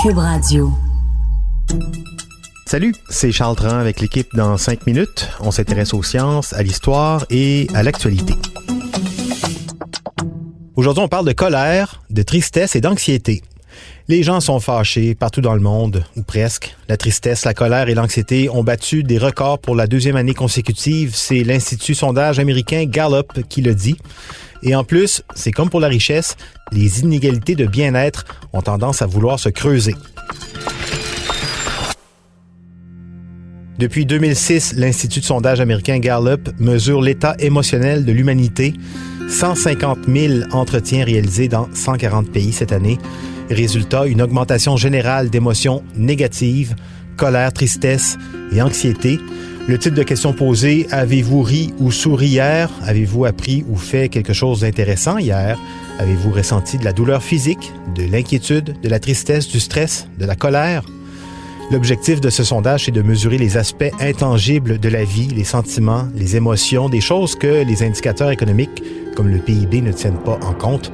Cube Radio. Salut, c'est Charles Tran avec l'équipe dans 5 minutes. On s'intéresse aux sciences, à l'histoire et à l'actualité. Aujourd'hui, on parle de colère, de tristesse et d'anxiété. Les gens sont fâchés partout dans le monde, ou presque. La tristesse, la colère et l'anxiété ont battu des records pour la deuxième année consécutive. C'est l'Institut sondage américain Gallup qui le dit. Et en plus, c'est comme pour la richesse, les inégalités de bien-être ont tendance à vouloir se creuser. Depuis 2006, l'Institut de sondage américain Gallup mesure l'état émotionnel de l'humanité. 150 000 entretiens réalisés dans 140 pays cette année. Résultat, une augmentation générale d'émotions négatives, colère, tristesse et anxiété. Le type de question posée, avez-vous ri ou souri hier? Avez-vous appris ou fait quelque chose d'intéressant hier? Avez-vous ressenti de la douleur physique, de l'inquiétude, de la tristesse, du stress, de la colère? L'objectif de ce sondage, c'est de mesurer les aspects intangibles de la vie, les sentiments, les émotions, des choses que les indicateurs économiques, comme le PIB, ne tiennent pas en compte.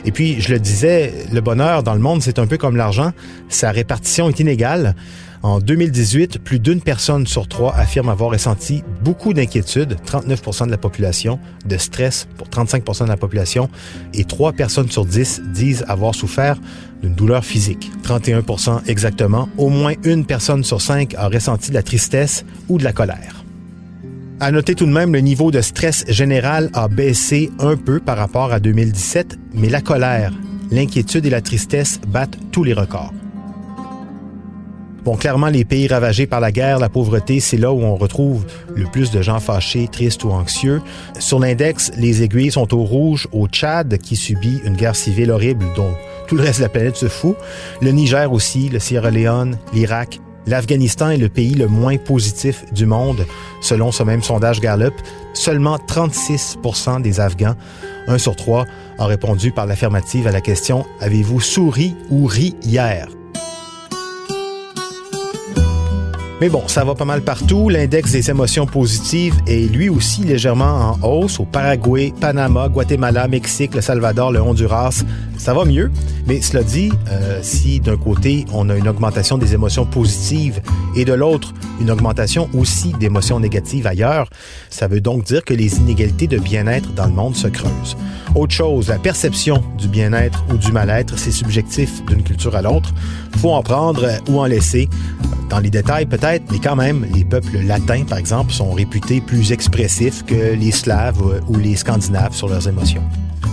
Et puis, je le disais, le bonheur dans le monde, c'est un peu comme l'argent. Sa répartition est inégale. En 2018, plus d'une personne sur 3 affirme avoir ressenti beaucoup d'inquiétude, 39% de la population, de stress pour 35% de la population, et 3 personnes sur 10 disent avoir souffert d'une douleur physique, 31% exactement. Au moins une personne sur 5 a ressenti de la tristesse ou de la colère. À noter tout de même, le niveau de stress général a baissé un peu par rapport à 2017, mais la colère, l'inquiétude et la tristesse battent tous les records. Bon, clairement, les pays ravagés par la guerre, la pauvreté, c'est là où on retrouve le plus de gens fâchés, tristes ou anxieux. Sur l'index, les aiguilles sont au rouge au Tchad, qui subit une guerre civile horrible dont tout le reste de la planète se fout. Le Niger aussi, le Sierra Leone, l'Irak. L'Afghanistan est le pays le moins positif du monde. Selon ce même sondage Gallup, seulement 36% des Afghans, 1 sur 3, ont répondu par l'affirmative à la question « Avez-vous souri ou ri hier ?» Mais bon, ça va pas mal partout. L'index des émotions positives est lui aussi légèrement en hausse au Paraguay, Panama, Guatemala, Mexique, le Salvador, le Honduras. Ça va mieux. Mais cela dit, si d'un côté, on a une augmentation des émotions positives et de l'autre, une augmentation aussi d'émotions négatives ailleurs, ça veut donc dire que les inégalités de bien-être dans le monde se creusent. Autre chose, la perception du bien-être ou du mal-être, c'est subjectif d'une culture à l'autre. Faut en prendre ou en laisser. Dans les détails peut-être, mais quand même, les peuples latins, par exemple, sont réputés plus expressifs que les Slaves ou les Scandinaves sur leurs émotions.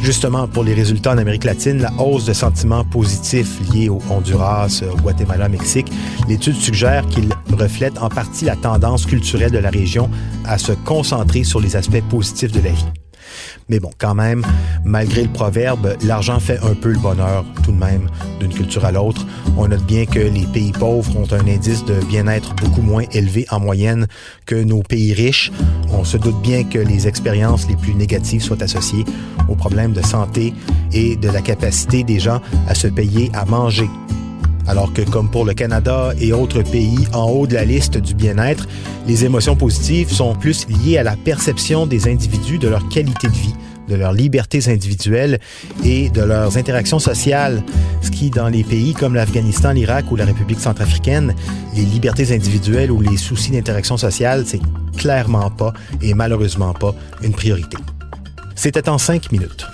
Justement, pour les résultats en Amérique latine, la hausse de sentiments positifs liés au Honduras, au Guatemala, Mexique, l'étude suggère qu'ils reflètent en partie la tendance culturelle de la région à se concentrer sur les aspects positifs de la vie. Mais bon, quand même, malgré le proverbe, l'argent fait un peu le bonheur, tout de même, d'une culture à l'autre. On note bien que les pays pauvres ont un indice de bien-être beaucoup moins élevé en moyenne que nos pays riches. On se doute bien que les expériences les plus négatives soient associées aux problèmes de santé et de la capacité des gens à se payer à manger. Alors que, comme pour le Canada et autres pays en haut de la liste du bien-être, les émotions positives sont plus liées à la perception des individus de leur qualité de vie, de leurs libertés individuelles et de leurs interactions sociales, ce qui, dans les pays comme l'Afghanistan, l'Irak ou la République centrafricaine, les libertés individuelles ou les soucis d'interaction sociale, c'est clairement pas et malheureusement pas une priorité. C'était en 5 minutes.